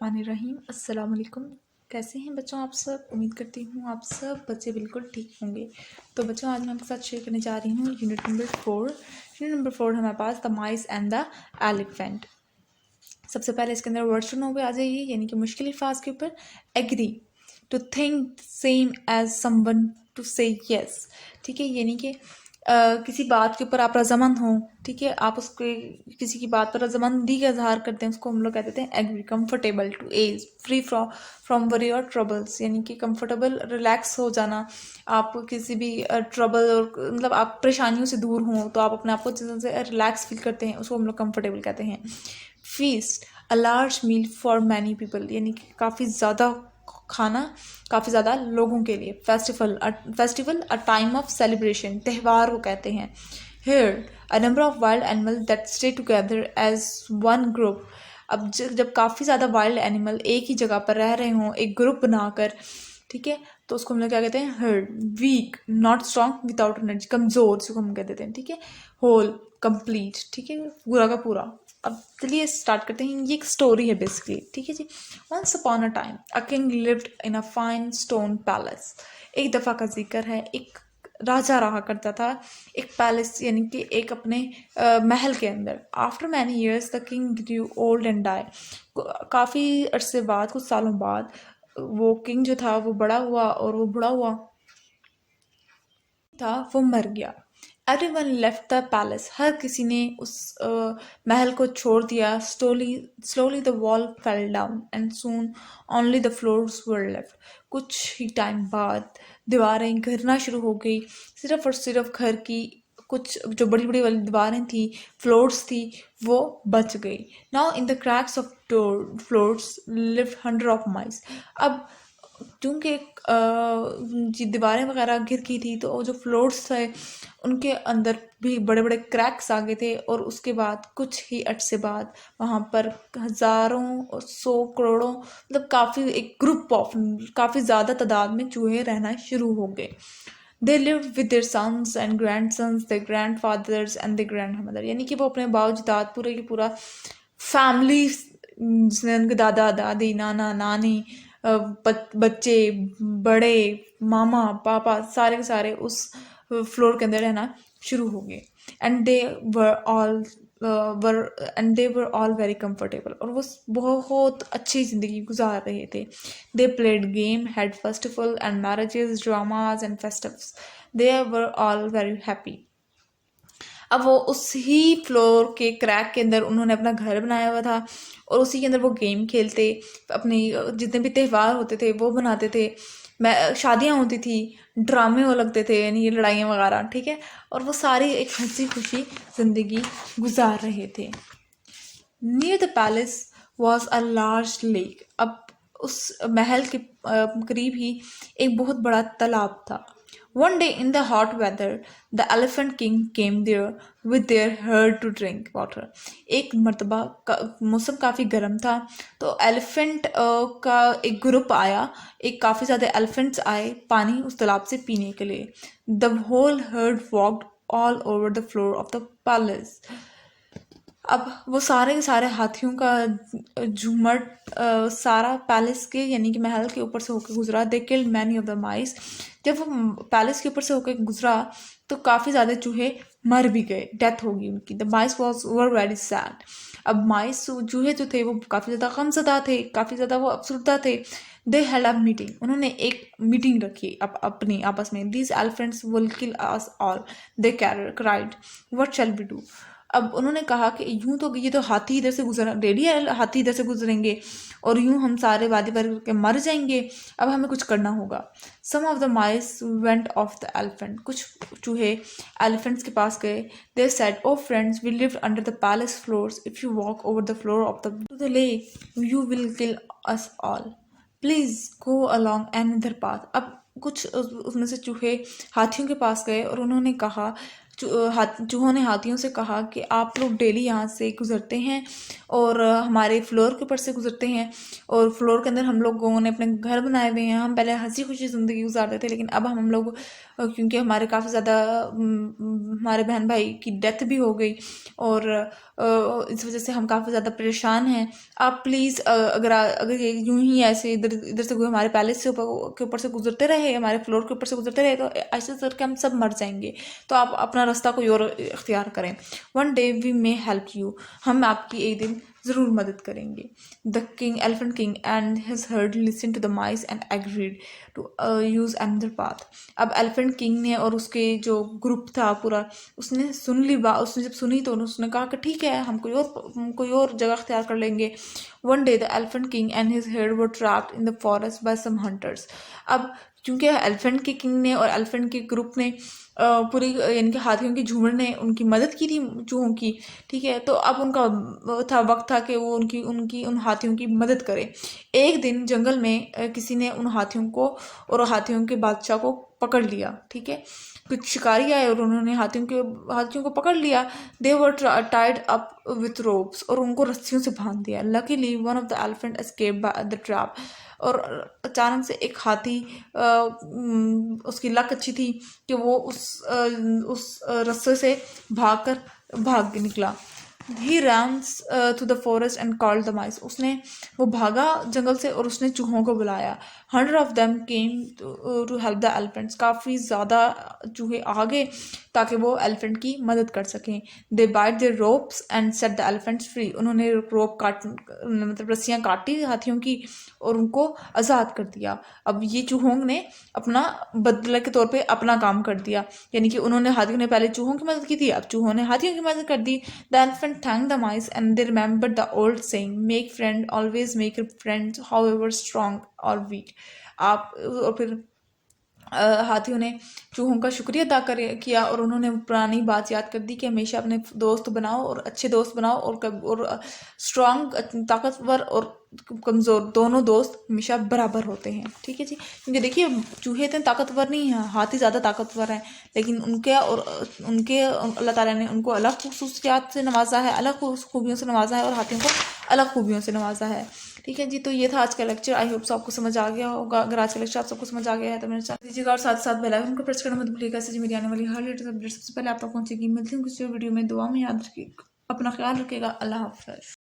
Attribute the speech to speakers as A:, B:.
A: बिस्मिल्लाहिर्रहमानिर्रहीम। अस्सलाम वालेकुम। कैसे हैं बच्चों आप सब? उम्मीद करती हूँ आप सब बच्चे बिल्कुल ठीक होंगे। तो बच्चों आज मैं आपके साथ शेयर करने जा रही हूँ यूनिट नंबर 4। यूनिट नंबर 4 हमारे पास the mice and the elephant. सबसे पहले इसके अंदर वर्ड सुनो हुए आ जाइए, यानी कि मुश्किल अल्फाज के ऊपर। Agree, to think same as someone, to say yes. ठीक है, यानी कि किसी बात के ऊपर आप रजामंद हो, ठीक है, आप उसके किसी की बात पर रजामंदी का इजहार करते हैं, उसको हम लोग कहते हैं agree. Comfortable, to ease, free from worry और ट्रबल्स, यानी कि कंफर्टेबल, रिलैक्स हो जाना। आप किसी भी ट्रबल और मतलब आप परेशानियों से दूर हों तो आप अपने आप को जैसे रिलैक्स फील करते हैं, उसको हम लोग कंफर्टेबल कहते हैं। Feast, a large meal for many people, यानी कि काफ़ी ज़्यादा खाना काफ़ी ज़्यादा लोगों के लिए। Festival, a time of celebration, त्यौहार को कहते हैं। Herd, a number of wild animal that stay together as one group. अब जब काफ़ी ज़्यादा वाइल्ड एनिमल एक ही जगह पर रह रहे हों, एक ग्रुप बनाकर, ठीक है, तो उसको हम लोग क्या कहते हैं? Herd. Weak, not strong, without energy, कमज़ोर जिसको हम कह देते हैं। ठीक है, होल, कंप्लीट, ठीक है, पूरा का पूरा। अब चलिए स्टार्ट करते हैं। ये एक स्टोरी है बेसिकली, ठीक है जी। Once upon a time a king lived in a fine stone palace. एक दफ़ा का जिक्र है, एक राजा रहा करता था एक पैलेस, यानी कि एक अपने महल के अंदर। After many years the king grew old and die. काफ़ी अरसे बाद, कुछ सालों बाद, वो किंग जो था वो बड़ा हुआ और वो बूढ़ा हुआ था, वो मर गया। एवरीवन लेफ्ट द पैलेस, हर किसी ने उस महल को छोड़ दिया। Slowly the wall fell down and soon only the floors were left. कुछ ही टाइम बाद दीवारें गिरना शुरू हो गई, सिर्फ और सिर्फ घर की कुछ जो बड़ी बड़ी वाली दीवारें थी, फ्लोर्स थी, वो बच गई। Now in the cracks of door floors live hundred of mice. अब क्योंकि दीवारें वगैरह गिर गई थी तो जो फ्लोर्स थे उनके अंदर भी बड़े बड़े क्रैक्स आ गए थे, और उसके बाद कुछ ही अरसे बाद वहाँ पर हज़ारों, सौ, करोड़ों, मतलब काफ़ी एक ग्रुप ऑफ काफ़ी ज़्यादा तादाद में चूहे रहना शुरू हो गए। They live with their sons and grandsons, their grandfathers and their grandmother, यानी कि वो अपने बावजदाद पूरे की पूरा फैमिली, उनके दादा दादी, नाना नानी, बच्चे, बड़े, मामा पापा, सारे के सारे उस फ्लोर के अंदर रहना शुरू हो गए। And they were all they were all very comfortable, और वो बहुत अच्छी ज़िंदगी गुजार रहे थे। They played game, had festival and marriages, dramas and festivals. They were all very happy. अब वो उस ही फ्लोर के क्रैक के अंदर उन्होंने अपना घर बनाया हुआ था, और उसी के अंदर वो गेम खेलते, अपनी जितने भी त्यौहार होते थे वो बनाते थे, शादियाँ होती थी, ड्रामे हो लगते थे, यानी ये लड़ाइयाँ वगैरह, ठीक है, और वो सारी एक हंसी खुशी ज़िंदगी गुजार रहे थे। Near the palace was a large lake. अब उस महल के करीब ही एक बहुत बड़ा तालाब था। One day in the hot weather the elephant king came there with their herd to drink water. एक मरतबा मौसम काफ़ी गर्म था, तो एलिफेंट का एक ग्रुप आया, एक काफ़ी ज़्यादा एलिफेंट्स आए पानी उस तालाब से पीने के लिए। The whole herd walked all over the floor of the palace. अब वो सारे के सारे हाथियों का झुमट सारा पैलेस के, यानी कि महल के ऊपर से होकर गुजरा। They killed many of the माइस। जब वो पैलेस के ऊपर से होकर गुजरा तो काफ़ी ज़्यादा चूहे मर भी गए, डेथ हो गई उनकी। The mice were very sad. अब माइस चूहे जो थे वो काफ़ी ज़्यादा गमज़दा थे, काफ़ी ज़्यादा वो अफसरदा थे। दे हेल्ड अ मीटिंग, उन्होंने एक मीटिंग रखी अपनी आपस में। These elephants will kill us all, they cried, what shall we do. अब उन्होंने कहा कि यूं तो ये तो हाथी इधर से गुजर रेडी है, हाथी इधर से गुजरेंगे और यूं हम सारे वादी पर के मर जाएंगे, अब हमें कुछ करना होगा। Some of the mice went of the elephant, कुछ चूहे एलिफेंट्स के पास गए। They said, oh friends, we live under the palace floors, if you walk over the floor of the lake you will kill us all, please go along another path. अब कुछ उसमें से चूहे हाथियों के पास गए और उन्होंने कहा, चूहों ने हाथियों से कहा कि आप लोग डेली यहाँ से गुजरते हैं और हमारे फ्लोर के ऊपर से गुजरते हैं, और फ्लोर के अंदर हम लोगों ने अपने घर बनाए हुए हैं। हम पहले हंसी खुशी ज़िंदगी गुजारते थे, लेकिन अब हम लोग क्योंकि हमारे काफ़ी ज़्यादा हमारे बहन भाई की डेथ भी हो गई, और इस वजह से हम काफ़ी ज़्यादा परेशान हैं। आप प्लीज़ अगर ये यूं ही ऐसे इधर इधर से कोई हमारे पैलेस से के ऊपर से गुजरते रहे, हमारे फ्लोर के ऊपर से गुजरते रहे, तो ऐसे करके हम सब मर जाएंगे। तो आप अपना रास्ता कोई और इख्तियार करें। One day we may help you, हम आपकी एक दिन ज़रूर मदद करेंगे। The king elephant king and his herd listen to the mice and agreed to use another path. अब एलिफेंट किंग ने और उसके जो ग्रुप था पूरा, उसने सुन ली बात। उसने जब सुनी तो उसने कहा कि ठीक है, हम कोई और जगह अख्तियार कर लेंगे। One day the elephant king and his herd were trapped in the forest by some hunters. अब क्योंकि एलिफेंट के किंग ने और एलिफेंट के ग्रुप ने पूरी यानी कि हाथियों की झुंड ने उनकी मदद की थी चूहों की, ठीक है, तो अब उनका वक्त था कि वो उनकी उनकी उन हाथियों की मदद करें। एक दिन जंगल में किसी ने उन हाथियों को और हाथियों के बादशाह को पकड़ लिया, ठीक है। कुछ शिकारी आए और उन्होंने हाथियों को पकड़ लिया। They were tied up with ropes, और उनको रस्सियों से बांध दिया। Luckily one of the elephant escape by the trap, और अचानक से एक हाथी उसकी लक अच्छी थी कि वो उस रस्से से भाग निकला। He ran to the forest and called the mice, वो भागा जंगल से और उसने चूहों को बुलाया। 100 of them came to help the elephants, काफ़ी ज़्यादा चूहे आ गए ताकि वो एलिफेंट की मदद कर सकें। They bite the ropes and set the elephants free, उन्होंने मतलब रस्सियाँ काटी हाथियों की और उनको आज़ाद कर दिया। अब ये चूहों ने अपना बदले के तौर पे अपना काम कर दिया, यानी कि उन्होंने हाथियों ने पहले चूहों की मदद की थी, अब चूहों ने हाथियों की मदद कर दी। The elephant thanked the mice and they remembered the old saying, make friend, always make friends, however strong or weak। आप और फिर हाथियों ने चूहों का शुक्रिया अदा किया, और उन्होंने पुरानी बात याद कर दी कि हमेशा अपने दोस्त बनाओ और अच्छे दोस्त बनाओ, और स्ट्रांग ताकतवर और कमज़ोर दोनों दोस्त हमेशा बराबर होते हैं, ठीक है जी। क्योंकि देखिए चूहे इतने ताकतवर नहीं हैं, हाथी ज़्यादा ताकतवर हैं, लेकिन उनके अल्लाह ताला ने उनको अलग खसूसियात से नवाजा है, अलग खूबियों से नवाजा है, और हाथियों को अलग खूबियों से नवाजा है, ठीक है जी। तो ये था आज का लेक्चर। आई होप आपको समझ आ गया होगा। अगर आज का लेक्चर आप सबको समझ आ गया है तो मेरे चैनल दीजिएगा, और साथ साथ बेल आइकन को प्रेस करना मत भूलिएगा, ऐसे मेरी आने वाली हर लेटेस्ट अपडेट सबसे पहले आप तक पहुंचेगी। मिलती हूँ किसी वीडियो में। दुआ में याद रखिएगा, अपना ख्याल रखिएगा। अल्लाह हाफ़िज़।